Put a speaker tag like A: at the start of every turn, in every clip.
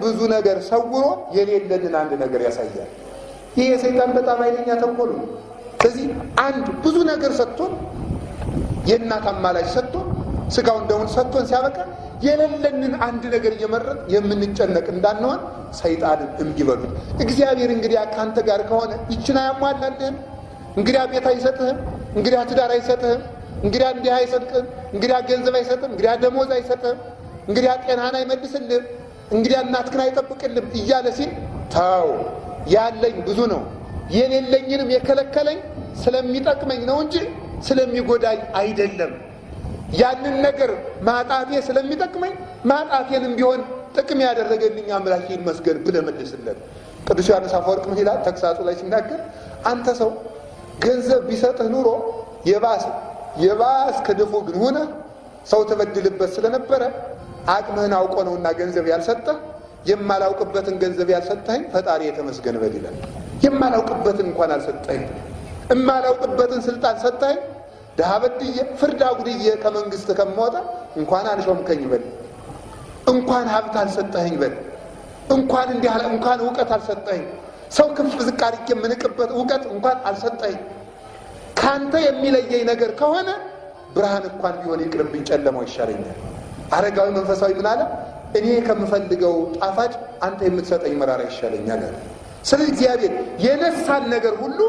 A: ብዙ ነገር ሰውሮ የሌለንን አንድ ነገር ያሳያል። ይሄ የሰይጣን በጣም ኃይለኛ ተንኮል ነው። ስለዚህ አንድ ብዙ ነገር ሰጥቶን የእናት አማላጅ ሰጥቶን ስጋውን ደሙን ሰጥቶን ሲያበቃ የሌለንን አንድ ነገር እየመረጥ የምንጨነቅ እንዳንሆን ሰይጣንን እምቢ በሉት። እግዚአብሔር እንግዲህ ካንተ ጋር ከሆነ ይችን አያሟላልህም? እንግዲህ ቤት አይሰጥህም? እንግዲህ ትዳር አይሰጥህም? እንግዲህ እንዲህ አይሰጥህም? እንግዲህ ገንዘብ አይሰጥህም? እንግዲህ ደሞዝ አይሰጥህም? እንግዲህ ጤናህን አይመልስልህም? እንግዲህ እናትህን አይጠብቅልህም እያለ ሲል ተው፣ ያለኝ ብዙ ነው፣ የሌለኝንም የከለከለኝ ስለሚጠቅመኝ ነው እንጂ ስለሚጎዳኝ አይደለም። ያንን ነገር ማጣቴ ስለሚጠቅመኝ ማጣቴንም ቢሆን ጥቅም ያደረገልኝ አምላኬ ይመስገን ብለህ መልስለት። ቅዱስ ዮሐንስ አፈወርቅ ምን ይላል ተግሳጹ ላይ ሲናገር፣ አንተ ሰው ገንዘብ ቢሰጥህ ኑሮ የባስ ከድፎ ግን ሆነ ሰው ተበድልበት ስለነበረ አቅምህን አውቆ ነውና ገንዘብ ያልሰጠህ፣ የማላውቅበትን ገንዘብ ያልሰጠኸኝ ፈጣሪ የተመስገን በል ይላል። የማላውቅበትን እንኳን አልሰጠኸኝ፣ የማላውቅበትን ስልጣን ሰጠኸኝ፣ ድሀ በድዬ ፍርድ አጉድዬ ከመንግስት ከመወጣ እንኳን አንሾምከኝ በል፣ እንኳን ሀብት አልሰጠኸኝ በል፣ እንኳን እንዲህ አለ እንኳን እውቀት አልሰጠኸኝ፣ ሰው ከፍ ዝቅ አድርጌ የምንቅበት እውቀት እንኳን አልሰጠኸኝ። ካንተ የሚለየኝ ነገር ከሆነ ብርሃን እንኳን ቢሆን ይቅርብኝ፣ ጨለማው ይሻለኛል። አረጋዊ መንፈሳዊ ምን አለ? እኔ ከምፈልገው ጣፋጭ አንተ የምትሰጠኝ መራራ ይሻለኛል አለ። ስለዚህ እግዚአብሔር የነሳን ነገር ሁሉ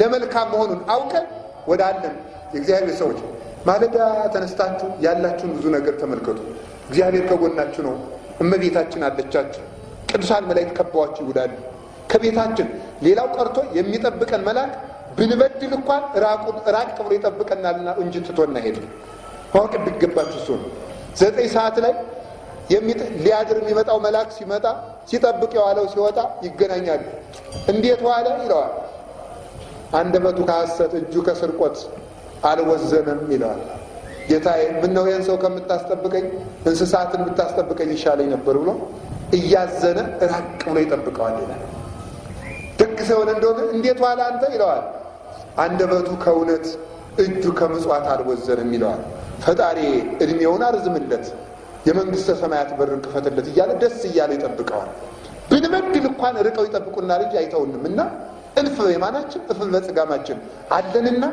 A: ለመልካም መሆኑን አውቀን ወደ አለን የእግዚአብሔር ሰዎች ማለዳ ተነስታችሁ ያላችሁን ብዙ ነገር ተመልከቱ። እግዚአብሔር ከጎናችሁ ነው። እመቤታችን አለቻችሁ። ቅዱሳን መላእክት ከበዋችሁ ይውላሉ ከቤታችን። ሌላው ቀርቶ የሚጠብቀን መልአክ ብንበድል እንኳን ራቅ ብሎ ይጠብቀናልና እንጂ ትቶና ሄድ። ማወቅ ቢገባችሁ እሱ ነው። 9 ሰዓት ላይ ሊያድር የሚመጣው መልአክ ሲመጣ ሲጠብቅ የዋለው ሲወጣ ይገናኛሉ። እንዴት ዋለ ይለዋል። አንደበቱ ከሐሰት እጁ ከስርቆት አልወዘነም ይለዋል። ጌታዬ ምነው ይህን ሰው ከምታስጠብቀኝ እንስሳትን ብታስጠብቀኝ ይሻለኝ ነበር ብሎ እያዘነ ራቅ ብሎ ይጠብቀዋል ይላል። ደግ ሰው እንደሆነ እንዴት ዋለ አንተ ይለዋል። አንደበቱ ከእውነት እጁ ከምጽዋት አልወዘነም ይለዋል። ፈጣሪ እድሜውን አርዝምለት፣ የመንግስተ ሰማያት በር ክፈትለት እያለ ደስ እያለ ይጠብቀዋል። ብንበድል እንኳን ርቀው ይጠብቁና ልጅ አይተውንም እና እልፍ የማናችን እልፍ በጽጋማችን አለንና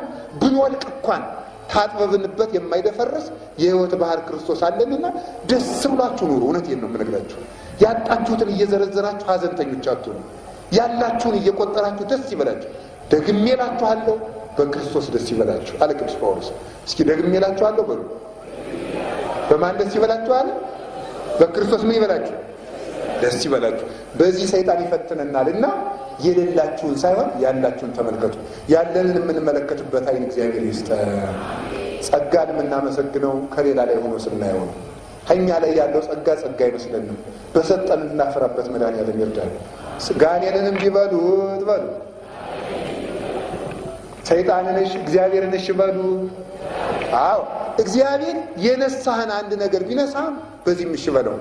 A: ብንወልቅ እንኳን ታጥበብንበት የማይደፈርስ የህይወት ባህር ክርስቶስ አለንና ደስ ብሏችሁ ኑሩ። እውነቴን ነው የምነግራችሁ። ያጣችሁትን እየዘረዘራችሁ ሀዘንተኞች አትሁኑ። ያላችሁን እየቆጠራችሁ ደስ ይበላችሁ። ደግሜ እላችኋለሁ በክርስቶስ ደስ ይበላችሁ አለ ቅዱስ ጳውሎስ። እስኪ ደግሜ እላችኋለሁ በሉ። በማን ደስ ይበላችሁ አለ? በክርስቶስ ምን ይበላችሁ? ደስ ይበላችሁ። በዚህ ሰይጣን ይፈትነናልና የሌላችሁን ሳይሆን ያላችሁን ተመልከቱ። ያለንን የምንመለከትበት አይን እግዚአብሔር ይስጠን። ጸጋን የምናመሰግነው ከሌላ ላይ ሆኖ ስናየው ነው። ከእኛ ላይ ያለው ጸጋ አይመስለንም። በሰጠን እናፈራበት መድኃኒዓለም ይርዳል። ጋኔንንም ቢበሉት በሉ፣ ሰይጣንን እሺ እግዚአብሔርን እሺ በሉ። አዎ እግዚአብሔር የነሳህን አንድ ነገር ቢነሳም በዚህ እሺ በለው።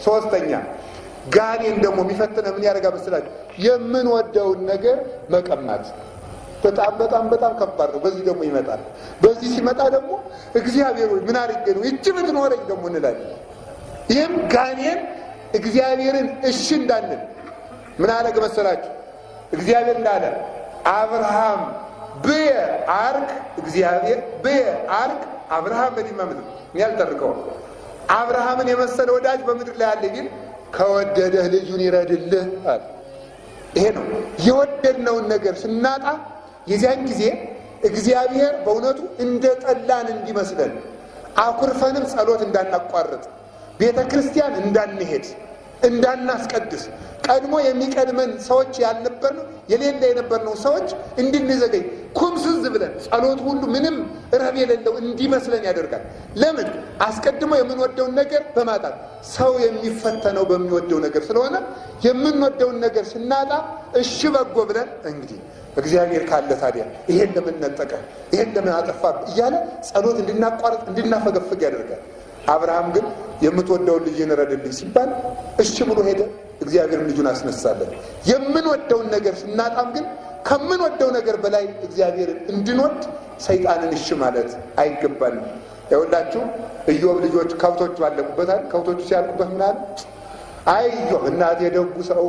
A: ሶስተኛ ጋኔን ደግሞ የሚፈትነ ምን ያደርጋል መስላችሁ? የምንወደውን ነገር መቀማት። በጣም በጣም በጣም ከባድ ነው። በዚህ ደግሞ ይመጣል። በዚህ ሲመጣ ደግሞ እግዚአብሔር ሆይ ምን አድርጌ ነው እጅ ብትኖረኝ ደግሞ እንላለን። ይህም ጋኔን እግዚአብሔርን እሺ እንዳንል ምን አደረገ መሰላችሁ? እግዚአብሔር እንዳለ አብርሃም ብየ አርግ፣ እግዚአብሔር ብየ አርግ አብርሃም በዲማ ምድር ያልተርከው አብርሃምን የመሰለ ወዳጅ በምድር ላይ አለ ግን ከወደደህ ልጁን ይረድልህ አለ። ይሄ ነው የወደድነውን ነገር ስናጣ የዚያን ጊዜ እግዚአብሔር በእውነቱ እንደ ጠላን እንዲመስለን አኩርፈንም ጸሎት እንዳናቋርጥ ቤተ ክርስቲያን እንዳንሄድ እንዳናስቀድስ ቀድሞ የሚቀድመን ሰዎች ያልነበርነው የሌለ የነበርነው ሰዎች እንድንዘገይ ኩምስዝ ብለን ጸሎት ሁሉ ምንም ረብ የሌለው እንዲመስለን ያደርጋል። ለምን? አስቀድሞ የምንወደውን ነገር በማጣት ሰው የሚፈተነው በሚወደው ነገር ስለሆነ የምንወደውን ነገር ስናጣ እሺ በጎ ብለን እንግዲህ እግዚአብሔር ካለ ታዲያ ይሄን ለምን ነጠቀ ይሄን ለምን አጠፋ እያለ ጸሎት እንድናቋርጥ እንድናፈገፍግ ያደርጋል። አብርሃም ግን የምትወደውን ልጅ ረድልኝ ሲባል እሺ ብሎ ሄደ። እግዚአብሔር ልጁን አስነሳለን። የምንወደውን ነገር ስናጣም ግን ከምንወደው ነገር በላይ እግዚአብሔርን እንድንወድ ሰይጣንን እሺ ማለት አይገባንም። ይኸውላችሁ ኢዮብ ልጆች ከብቶቹ አለቁበታል። ከብቶቹ ሲያልቁበት ምን አለ? አይ ኢዮብ እናቴ ደጉ ሰው፣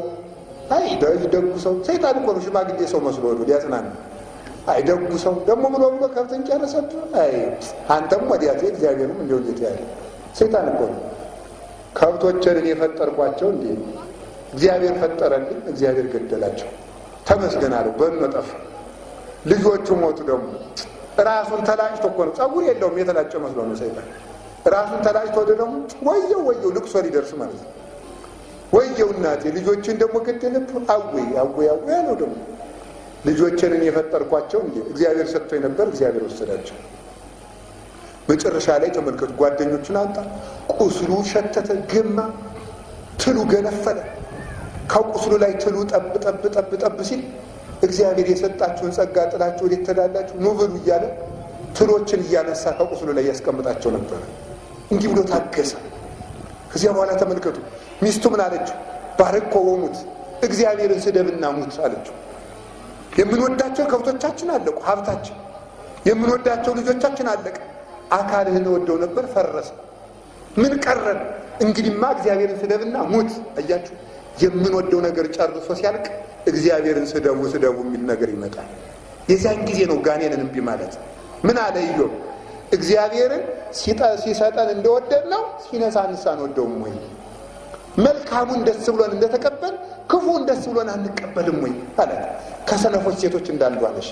A: አይ ደጉ ሰው። ሰይጣን እኮ ነው ሽማግሌ ሰው መስሎ ወዶ ሊያጽናና። አይ ደጉ ሰው ደግሞ ብሎ ከብትን ጨረሰብህ። አይ አንተም ወዲያት እግዚአብሔርም እንደው እንዴት ያለ ሰይጣን እኮ ነው። ከብቶችን የፈጠርኳቸው እንዴ እግዚአብሔር ፈጠረልኝ፣ እግዚአብሔር ገደላቸው። ተመስገን አለው። በመጠፍ ልጆቹ ሞቱ። ደግሞ ራሱን ተላጭቶ እኮ ነው፣ ጸጉር የለውም የተላጨ መስሎ ነው ሰይጣን። ራሱን ተላጭቶ ደግሞ ወየው ልቅሶ ሊደርስ ማለት ነው። ወየው እናቴ ልጆችን ደግሞ ገደለብህ። አወይ ያለው ደግሞ ልጆችን የፈጠርኳቸው እንዴ እግዚአብሔር ሰጥቶኝ ነበር፣ እግዚአብሔር ወሰዳቸው። መጨረሻ ላይ ተመልከቱ፣ ጓደኞቹን አንጣ፣ ቁስሉ ሸተተ፣ ገማ፣ ትሉ ገነፈለ። ከቁስሉ ላይ ትሉ ጠብ ሲል እግዚአብሔር የሰጣችሁን ጸጋ ጥላችሁ ወዴት ትሄዳላችሁ? ኑ ብሉ እያለ ትሎችን እያነሳ ከቁስሉ ላይ ያስቀምጣቸው ነበር። እንዲህ ብሎ ታገሰ። ከዚያ በኋላ ተመልከቱ፣ ሚስቱ ምን አለችው? ባርኮ ወሙት፣ እግዚአብሔርን ስደብና ሙት አለችው። የምንወዳቸው ከብቶቻችን አለቁ፣ ሀብታችን፣ የምንወዳቸው ልጆቻችን አለቀ። አካልህን ወደው ነበር፣ ፈረሰ። ምን ቀረን? እንግዲህማ እግዚአብሔርን ስደብና ሙት። አያችሁ፣ የምንወደው ነገር ጨርሶ ሲያልቅ እግዚአብሔርን ስደቡ የሚል ነገር ይመጣል። የዚያን ጊዜ ነው ጋኔንን እምቢ ማለት። ምን አለ ኢዮብ? እግዚአብሔርን ሲሰጠን እንደወደድ ነው ሲነሳንስ አንወደውም ወይ? መልካሙን ደስ ብሎን እንደተቀበል ክፉን ደስ ብሎን አንቀበልም ወይ አለ። ከሰነፎች ሴቶች እንዳንዷ ነሽ።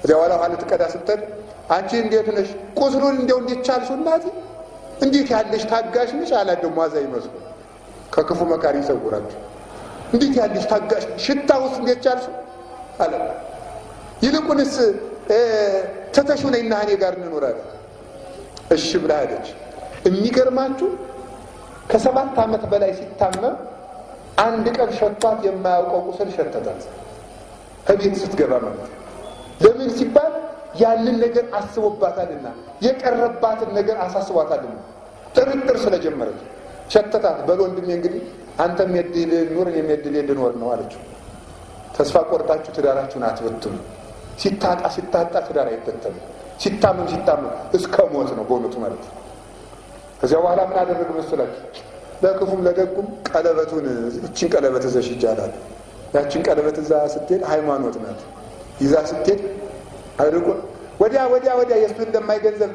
A: እዚያ በኋላ ውሃ ልትቀዳ ስትል አንቺ እንዴት ነሽ? ቁስሉን እንደው እንዴት ቻልሽው እናቴ? እንዴት ያለሽ ታጋሽ ነሽ አላ። ደግሞ አዛ ይመስሉ ከክፉ መካሪ ይሰውራችሁ። እንዴት ያለሽ ታጋሽ፣ ሽታውስ እንዴት ቻልሽው አለ። ይልቁንስ ተተሽው ነይና እኔ ጋር እንኖራለን። እሺ ብላ ሄደች። የሚገርማችሁ ከ7 ዓመት በላይ ሲታመም አንድ ቀን ሸቷት የማያውቀው ቁስል ሸተታት ከቤት ስትገባ ማለት። ለምን ሲባል ያንን ነገር አስቦባታልና የቀረባትን ነገር አሳስቧታልና ጥርጥር ስለጀመረች ሸተታት። በል ወንድሜ እንግዲህ አንተም የድል ኑር እኔም የድል እንድኖር ነው አለችው። ተስፋ ቆርጣችሁ ትዳራችሁን አትበትኑ። ሲታጣ ትዳር አይበተንም። ሲታመም እስከ ሞት ነው በእውነቱ ማለት ነው። ከዚያ በኋላ ምን አደረግ መሰላችሁ? ለክፉም ለደጉም ቀለበቱን እችን ቀለበት እዘሽ ይጃላል። ያችን ቀለበት እዛ ስትሄድ ሃይማኖት ናት። ይዛ ስትሄድ አድርጎ ወዲያ የእሱ እንደማይገንዘብ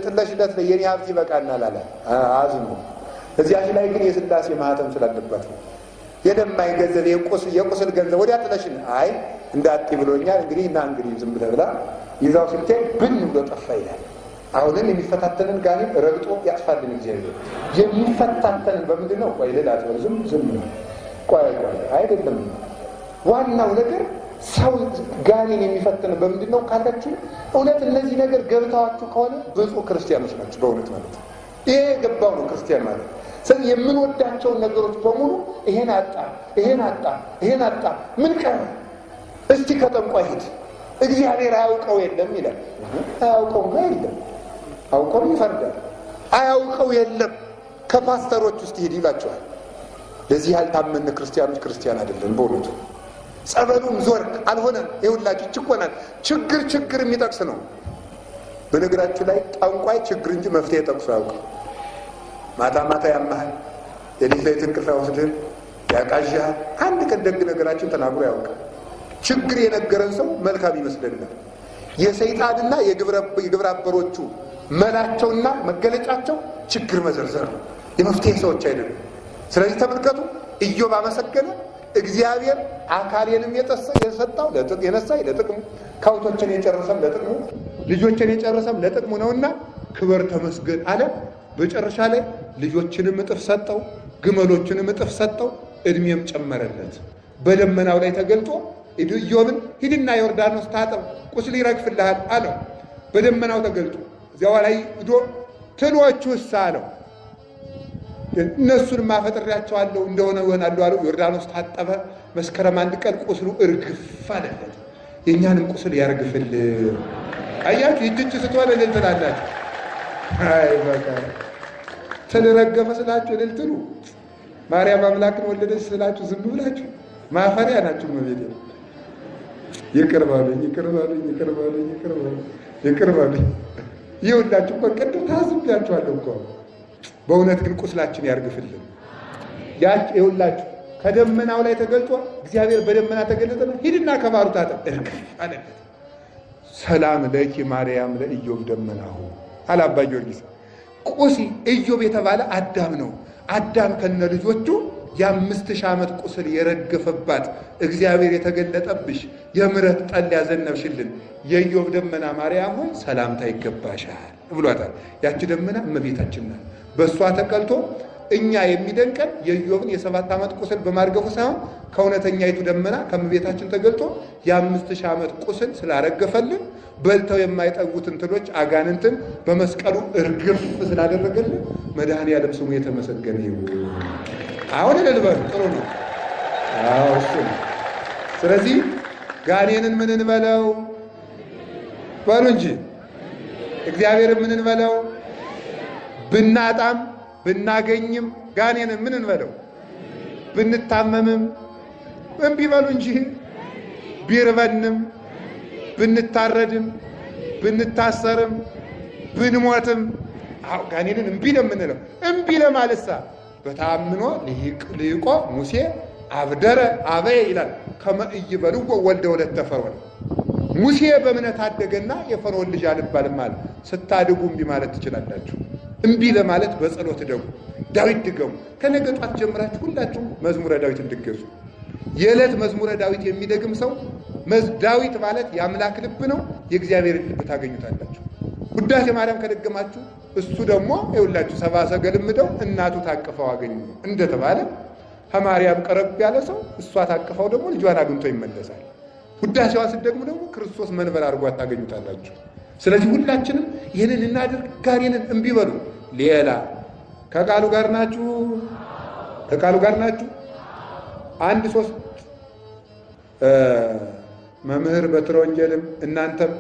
A: ጥለሽለት የኔ ሀብት ይበቃናል አለ። አዝኖ እዚያች ላይ ግን የሥላሴ ማህተም ስላለባት ነው። የደማይገንዘብ የቁስል ገንዘብ ወዲያ ጥለሽን አይ እንዳጥ ብሎኛል እንግዲህ እና እንግዲህ ዝም ብለህ ብላ ይዛው ስትሄድ ብን ብሎ ጠፋ ይላል። አሁንም የሚፈታተንን ጋኔን ረግጦ ያጥፋልን እግዚአብሔር። የሚፈታተንን በምንድን ነው? ቆይ ልላት ዝም ቆይ አይደለም። ዋናው ነገር ሰው ጋኔን የሚፈተን በምንድን ነው ካላችሁ፣ እውነት እነዚህ ነገር ገብታችሁ ከሆነ ብፁዕ ክርስቲያኖች ናቸው በእውነት ማለት ነው። ይሄ የገባው ነው ክርስቲያን ማለት። ስለዚህ የምንወዳቸውን ነገሮች በሙሉ ይሄን አጣ ምን ቀረ? እስቲ ከጠንቋይ ሂድ፣ እግዚአብሔር አያውቀው የለም ይላል። አያውቀውማ የለም፣ አውቀው ይፈርዳል። አያውቀው የለም ከፓስተሮች ውስጥ ሂድ ይላቸዋል። ለዚህ ያልታመነ ክርስቲያኖች ክርስቲያን አይደለም በእውነቱ። ጸበሉም ዞርክ አልሆነም። ይኸውላችሁ ችኮናል። ችግር የሚጠቅስ ነው። በነገራችሁ ላይ ጠንቋይ ችግር እንጂ መፍትሄ ጠቅሶ አያውቅም። ማታ ያማሃል፣ የሌሊት ላይ እንቅልፍ አይወስድህም፣ ያቃዣሃል። አንድ ቀን ደግ ነገራችን ተናግሮ ያውቃል። ችግር የነገረን ሰው መልካም ይመስለናል። የሰይጣንና የግብረ አበሮቹ መላቸውና መገለጫቸው ችግር መዘርዘር ነው። የመፍትሄ ሰዎች አይደሉም። ስለዚህ ተመልከቱ፣ ኢዮብ አመሰገነ። እግዚአብሔር አካሌንም የሰጠው የነሳኝ ለጥቅሙ፣ ከብቶችን የጨረሰም ለጥቅሙ፣ ልጆችን የጨረሰም ለጥቅሙ ነውና ክብር ተመስገን አለ። በጨረሻ ላይ ልጆችንም እጥፍ ሰጠው፣ ግመሎችንም እጥፍ ሰጠው፣ እድሜም ጨመረለት። በደመናው ላይ ተገልጦ ኢዮብን ሂድና ዮርዳኖስ ታጠብ ቁስል ይረግፍልሃል አለው። በደመናው ተገልጦ እዚያው ላይ ሂዶ ትሎቹስ አለው እነሱን ማፈጥሪያቸዋለሁ እንደሆነ ይሆናሉ አለው። ዮርዳኖስ ታጠበ። መስከረም 1 ቀን ቁስሉ እርግፍ አለለት። የእኛንም ቁስል ያርግፍል። አያችሁ ይጅጅ ስትሆነ እልል ትላላችሁ። አይ በቃ ተለረገፈ ስላችሁ እልል ትሉ። ማርያም አምላክን ወለደች ስላችሁ ዝም ብላችሁ ማፈሪያ ናችሁ። መቤት ይቅር በሉኝ፣ ይቅር በሉኝ፣ ይቅር በሉኝ፣ ይቅር በሉኝ፣ ይቅር በሉኝ። ይኸውላችሁ በቀደም ታዝቤያችኋለሁ እኮ በእውነት ግን ቁስላችን ያርግፍልን። ይኸውላችሁ ከደመናው ላይ ተገልጦ እግዚአብሔር በደመና ተገለጠና ሂድና ከባህሩ ታጠብ እርግፍ አለበት። ሰላም ለኪ ማርያም ለኢዮብ ደመናሁ አለ አባ ጊዮርጊስ። ቁሲ ኢዮብ የተባለ አዳም ነው። አዳም ከነ ልጆቹ የ5000 ዓመት ቁስል የረገፈባት እግዚአብሔር የተገለጠብሽ የምሕረት ጠል ያዘነብሽልን የኢዮብ ደመና ማርያም ሆይ ሰላምታ ይገባሻል ብሏታል። ያቺ ደመና እመቤታችን ናት። በእሷ ተቀልቶ እኛ የሚደንቀን የኢዮብን የ7 ዓመት ቁስል በማርገፉ ሳይሆን ከእውነተኛይቱ ደመና ከእመቤታችን ተገልጦ የ5000 ዓመት ቁስል ስላረገፈልን በልተው የማይጠጉትን ትሎች አጋንንትን በመስቀሉ እርግፍ ስላደረገልን መድኃኔዓለም ስሙ የተመሰገነ ይሁን። አሁን ልልበሉ ጥሩ ነው። አዎ እሱ ነው። ስለዚህ ጋኔንን ምን እንበለው በሉ እንጂ እግዚአብሔርን ምን እንበለው? ብናጣም ብናገኝም ጋኔንን ምን እንበለው? ብንታመምም እምቢ በሉ እንጂ ቢርበንም ብንታረድም ብንታሰርም ብንሞትም አው ጋኔንን እምቢ ለምንለው እምቢ ለማለሳ በታምኖ ሊቆ ሙሴ አብደረ አበየ ይላል። ከመእይበልዎ ወልደ ወለተ ፈርዖን ሙሴ በእምነት አደገና የፈርዖን ልጅ አልባልም ማለት። ስታድጉ እምቢ ማለት ትችላላችሁ። እምቢ ለማለት በጸሎት ደጉ። ዳዊት ድገሙ። ከነገ ጧት ጀምራችሁ ሁላችሁ መዝሙረ ዳዊት እንድገዙ። የዕለት መዝሙረ ዳዊት የሚደግም ሰው ዳዊት ማለት የአምላክ ልብ ነው። የእግዚአብሔር ልብ ታገኙታላችሁ። ውዳሴ ማርያም ከደገማችሁ እሱ ደግሞ ይኸውላችሁ ሰብአ ሰገል ምደው እናቱ ታቅፈው አገኙ እንደተባለ ከማርያም ቀረብ ያለ ሰው እሷ ታቅፈው ደግሞ ልጇን አግኝቶ ይመለሳል። ውዳሴዋ ስትደግሙ ደግሞ ክርስቶስ መንበር አድርጓት ታገኙታላችሁ። ስለዚህ ሁላችንም ይህንን እናድርግ። ጋኔንን እምቢ በሉ። ሌላ ከቃሉ ጋር ናችሁ? ከቃሉ ጋር ናችሁ? አንድ ሶስት መምህር በትረ ወንጌልም እናንተም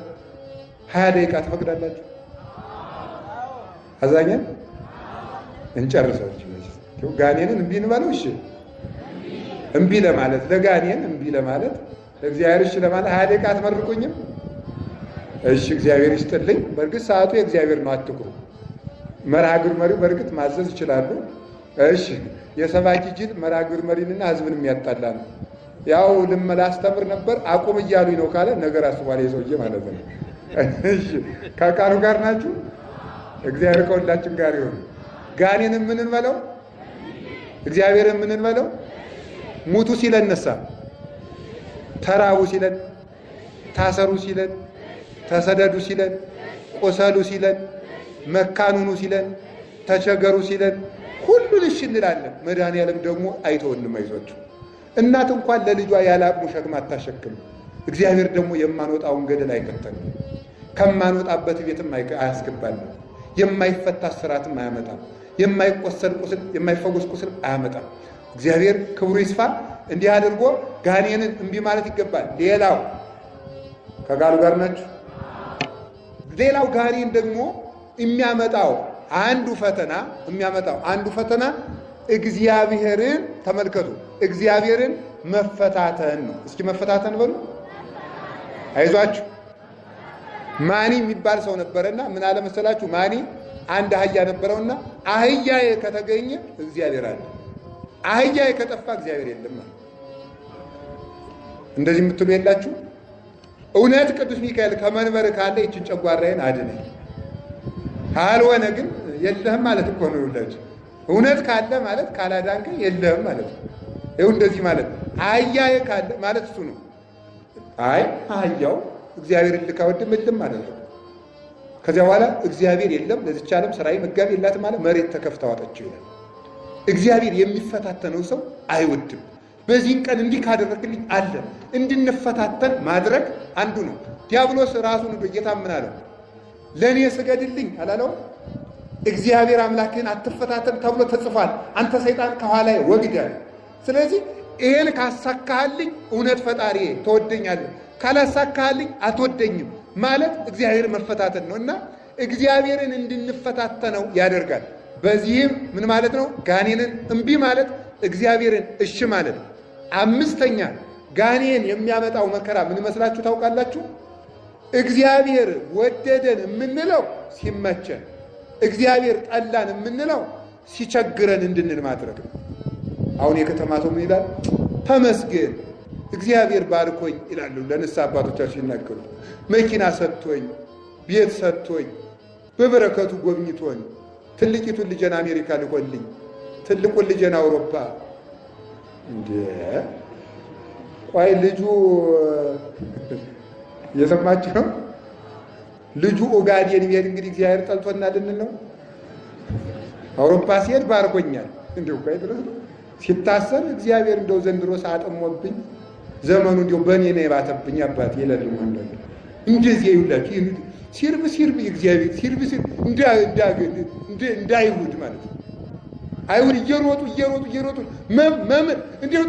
A: 20 ደቂቃ ትፈቅዳላችሁ? አዛኛን እንጨርሰው። ጋኔንን እምቢ እንበለው። እሺ እምቢ ለማለት ለጋኔን እምቢ ለማለት ለእግዚአብሔር እሺ ለማለት 20 ደቂቃ አትመርቁኝም? እሺ እግዚአብሔር ይስጥልኝ። በእርግጥ ሰዓቱ የእግዚአብሔር ነው፣ አትኩሩ። መርሃ ግብር መሪው በእርግጥ ማዘዝ ይችላሉ። እሺ የሰባኪ ጅል መርሃ ግብር መሪንና ህዝብን የሚያጣላ ነው። ያው ልመላስተምር ነበር አቁም እያሉኝ ነው ካለ ነገር አስቧል የሰውዬ ማለት ነው። እሺ ከቃሉ ጋር ናችሁ? እግዚአብሔር ከሁላችን ጋር ይሁን። ጋኔንን ምን እንበለው? እግዚአብሔርን ምን እንበለው? ሙቱ ሲለን ነሳ፣ ተራቡ ሲለን፣ ታሰሩ ሲለን፣ ተሰደዱ ሲለን፣ ቆሰሉ ሲለን፣ መካኑኑ ሲለን፣ ተቸገሩ ሲለን ሁሉን እሺ እንላለን። መድኃኔዓለም ደግሞ አይተወንም። አይዟችሁ። እናት እንኳን ለልጇ ያላቅሙ ሸክም አታሸክም። እግዚአብሔር ደግሞ የማንወጣውን ገደል አይከተልም። ከማንወጣበት ቤትም አያስገባንም። የማይፈታ ስራትም አያመጣም። የማይቆሰል ቁስል የማይፈወስ ቁስል አያመጣም። እግዚአብሔር ክብሩ ይስፋ። እንዲህ አድርጎ ጋኔንን እምቢ ማለት ይገባል። ሌላው ከቃሉ ጋር ናችሁ? ሌላው ጋኔን ደግሞ የሚያመጣው አንዱ ፈተና እግዚአብሔርን ተመልከቱ፣ እግዚአብሔርን መፈታተን ነው። እስኪ መፈታተን በሉ። አይዟችሁ። ማኒ የሚባል ሰው ነበረና ምን አለ መሰላችሁ? ማኒ አንድ አህያ ነበረውና አህያዬ ከተገኘ እግዚአብሔር አለ፣ አህያዬ ከጠፋ እግዚአብሔር የለም። እንደዚህ የምትሉ የላችሁ? እውነት ቅዱስ ሚካኤል ከመንበር ካለ ይችን ጨጓራዬን አድነኝ ካልሆነ ግን የለህም ማለት እኮ ነው። ይውላችሁ እውነት ካለ ማለት ካላዳንከ የለህም ማለት ነው። ይኸው እንደዚህ ማለት አህያዬ ካለ ማለት እሱ ነው። አይ አህያው እግዚአብሔር ልካወድም እልም ማለት ነው። ከዚያ በኋላ እግዚአብሔር የለም ለዚች ዓለም ስራዬ መጋቢ የላትም ማለት መሬት ተከፍታ ዋጠችው ይላል። እግዚአብሔር የሚፈታተነው ሰው አይወድም። በዚህ ቀን እንዲህ ካደረግልኝ አለ እንድንፈታተን ማድረግ አንዱ ነው። ዲያብሎስ ራሱን በጌታ ምን አለው? ለእኔ ስገድልኝ አላለው? እግዚአብሔር አምላክህን አትፈታተን ተብሎ ተጽፏል። አንተ ሰይጣን ከኋላዬ ወግዳል። ስለዚህ ይሄን ካሳካህልኝ እውነት ፈጣሪዬ ተወደኛለህ፣ ካላሳካህልኝ አትወደኝም ማለት እግዚአብሔር መፈታተን ነው እና እግዚአብሔርን እንድንፈታተነው ያደርጋል። በዚህም ምን ማለት ነው? ጋኔንን እምቢ ማለት እግዚአብሔርን እሺ ማለት። አምስተኛ ጋኔን የሚያመጣው መከራ ምን መስላችሁ ታውቃላችሁ? እግዚአብሔር ወደደን የምንለው ሲመቸን፣ እግዚአብሔር ጠላን የምንለው ሲቸግረን እንድንል ማድረግ ነው። አሁን የከተማ ሰው ምን ይላል? ተመስገን እግዚአብሔር ባርኮኝ ይላሉ ለንስሐ አባቶቻችን ሲናገሩ። መኪና ሰጥቶኝ፣ ቤት ሰጥቶኝ፣ በበረከቱ ጎብኝቶኝ፣ ትልቂቱን ልጄን አሜሪካ ልኮልኝ፣ ትልቁን ልጄን አውሮፓ። እንዴ ቆይ ልጁ እየሰማችሁ ነው? ልጁ ኦጋዴን ቢሄድ እንግዲህ እግዚአብሔር ጠልቶና ልንል ነው? አውሮፓ ሲሄድ ባርኮኛል። እንደው ቆይ ድረስ ሲታሰብ እግዚአብሔር እንደው ዘንድሮ ሳጥሞብኝ ዘመኑ እንደው በእኔ ነው የባተብኝ አባቴ ይላል። እንደዚህ ይውላችሁ ሲርብ እግዚአብሔር ሲርብ እንዳይሁድ ማለት ነው። አይሁድ እየሮጡ መምን እንደው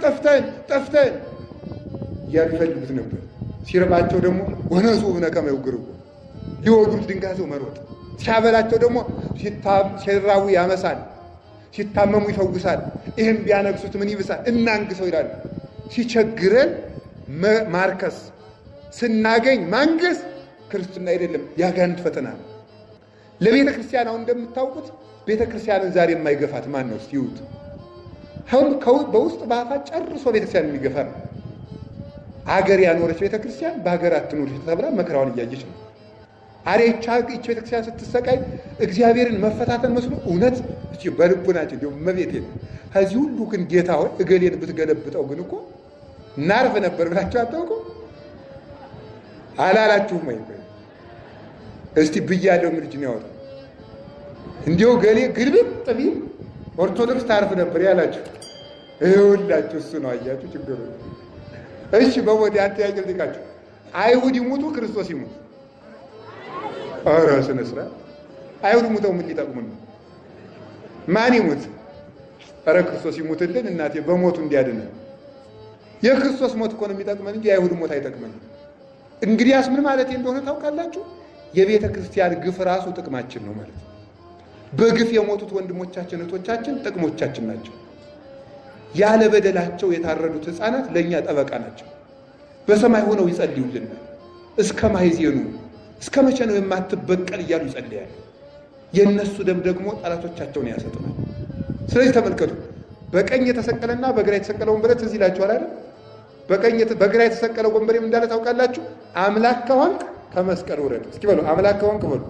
A: ጠፍተን እያሉ ይፈልጉት ነበር። ሲርባቸው ደግሞ ወነሱ ብነከመ ይውግርዎ ሊወግሩት ድንጋዜው መሮጥ። ሲያበላቸው ደግሞ ሲራቡ ያመሳል፣ ሲታመሙ ይፈውሳል። ይህን ቢያነግሱት ምን ይብሳል? እናንግሰው ይላሉ። ሲቸግረን ማርከስ፣ ስናገኝ ማንገስ ክርስትና አይደለም፣ ያጋንንት ፈተና ነው። ለቤተ ክርስቲያን አሁን እንደምታውቁት ቤተ ክርስቲያንን ዛሬ የማይገፋት ማን ነው? እስቲ ይዩት። አሁን በውስጥ በአፋት ጨርሶ ቤተ ክርስቲያን የሚገፋ ነው። አገር ያኖረች ቤተ ክርስቲያን በሀገር አትኑር ተብላ መከራውን እያየች ነው። አሬቻ ይህች ቤተ ክርስቲያን ስትሰቃይ እግዚአብሔርን መፈታተን መስሎ እውነት በልቡናችን እንዲሁ መቤቴ ነው። ከዚህ ሁሉ ግን ጌታ ሆይ እገሌን ብትገለብጠው ግን እኮ ናርፍ ነበር ብላችሁ አታውቁ አላላችሁም ወይ? እስቲ ብያለሁ ልጅ ነው ያወጣው እንዲሁ ገሌ ግልብጥ ቢል ኦርቶዶክስ ታርፍ ነበር ያላችሁ ይኸውላችሁ፣ እሱ ነው አያችሁ ችግሩ። እሺ በሞት አንተ ያገልጥቃችሁ አይሁድ ይሙቱ ክርስቶስ ይሙት። ኧረ ስነ ስርዓት አይሁድ ሙተው ምን ሊጠቅሙን ነው? ማን ይሙት? ኧረ ክርስቶስ ይሙትልን እናቴ በሞቱ እንዲያድነን። የክርስቶስ ሞት እኮ ነው የሚጠቅመን እንጂ የአይሁድ ሞት አይጠቅመን። እንግዲያስ ምን ማለት እንደሆነ ታውቃላችሁ? የቤተ ክርስቲያን ግፍ ራሱ ጥቅማችን ነው ማለት ነው። በግፍ የሞቱት ወንድሞቻችን እህቶቻችን ጥቅሞቻችን ናቸው። ያለ በደላቸው የታረዱት ሕፃናት ለእኛ ጠበቃ ናቸው። በሰማይ ሆነው ይጸልዩልናል። እስከ ማይዜኑ እስከ መቼ ነው የማትበቀል እያሉ ይጸልያሉ። የእነሱ ደም ደግሞ ጠላቶቻቸውን ያሰጥናል። ስለዚህ ተመልከቱ፣ በቀኝ የተሰቀለና በግራ የተሰቀለ ወንበዴ ትዝ ይላችኋል አይደል? በግራ የተሰቀለው ወንበዴ ምን እንዳለ ታውቃላችሁ? አምላክ ከሆንክ ከመስቀል ውረድ። እስኪ በሉ አምላክ ከሆንክ በሉ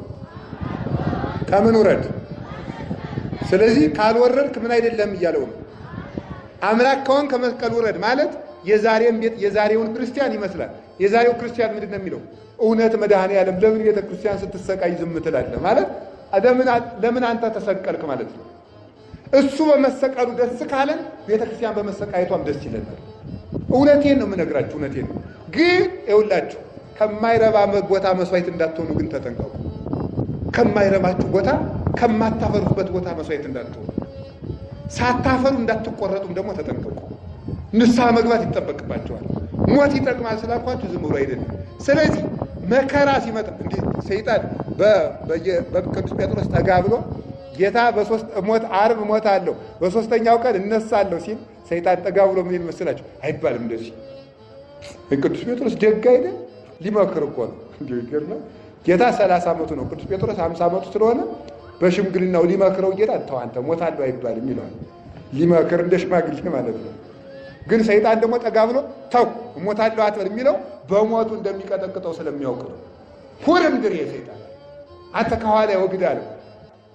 A: ከምን ውረድ? ስለዚህ ካልወረድክ ምን አይደለም እያለው ነው። አምላክ ከሆንክ ከመስቀል ውረድ ማለት የዛሬውን ክርስቲያን ይመስላል። የዛሬው ክርስቲያን ምንድን ነው የሚለው? እውነት መድኃኔዓለም ለምን ቤተ ክርስቲያን ስትሰቃይ ዝም ትላለህ ማለት ለምን አንተ ተሰቀልክ ማለት ነው። እሱ በመሰቀሉ ደስ ካለን ቤተ ክርስቲያን በመሰቃየቷም ደስ ይለናል። እውነቴን ነው የምነግራችሁ፣ እውነቴን ነው። ግን ይኸውላችሁ ከማይረባ ቦታ መስዋዕት እንዳትሆኑ ግን ተጠንቀቁ። ከማይረባችሁ ቦታ፣ ከማታፈሩበት ቦታ መስዋዕት እንዳትሆኑ፣ ሳታፈሩ እንዳትቆረጡም ደግሞ ተጠንቀቁ። ንስሐ መግባት ይጠበቅባቸዋል። ሞት ይጠቅማል ስላልኳችሁ ዝም ብሎ አይደለም። ስለዚህ መከራ ሲመጣ እንዴ ሰይጣን በቅዱስ ጴጥሮስ ጠጋ ብሎ ጌታ ዓርብ እሞታለሁ በሶስተኛው ቀን እነሳለሁ ሲል ሰይጣን ጠጋ ብሎ ምን ይመስላችሁ? አይባልም እንደዚህ። ቅዱስ ጴጥሮስ ደግ አይደል? ሊመክር እኮ ነው። እንዴ ይገርም። ጌታ 30 ዓመቱ ነው፣ ቅዱስ ጴጥሮስ 50 ዓመቱ ስለሆነ በሽምግልናው ሊመክረው ጌታ ተው አንተ እሞታለሁ አይባልም ይለዋል። ሊመክር እንደ ሽማግሌ ማለት ነው። ግን ሰይጣን ደግሞ ጠጋ ብሎ ተው እሞታለሁ አትበል የሚለው በሞቱ እንደሚቀጠቅጠው ስለሚያውቅ ነው። ሁርም ድሬ ሰይጣን አንተ ከኋላ ይወግዳል።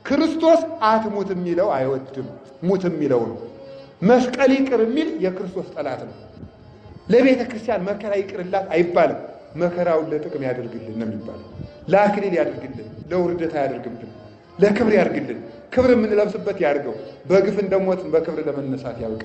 A: ክርስቶስ አትሙት የሚለው አይወድም፣ ሙት የሚለው ነው። መስቀል ይቅር የሚል የክርስቶስ ጠላት ነው። ለቤተ ክርስቲያን መከራ ይቅርላት አይባልም። መከራውን ለጥቅም ያደርግልን ነው የሚባለው። ለአክሊል ያደርግልን፣ ለውርደት አያደርግልን፣ ለክብር ያደርግልን። ክብር የምንለብስበት ያድርገው። በግፍ እንደሞትን በክብር ለመነሳት ያብቃ።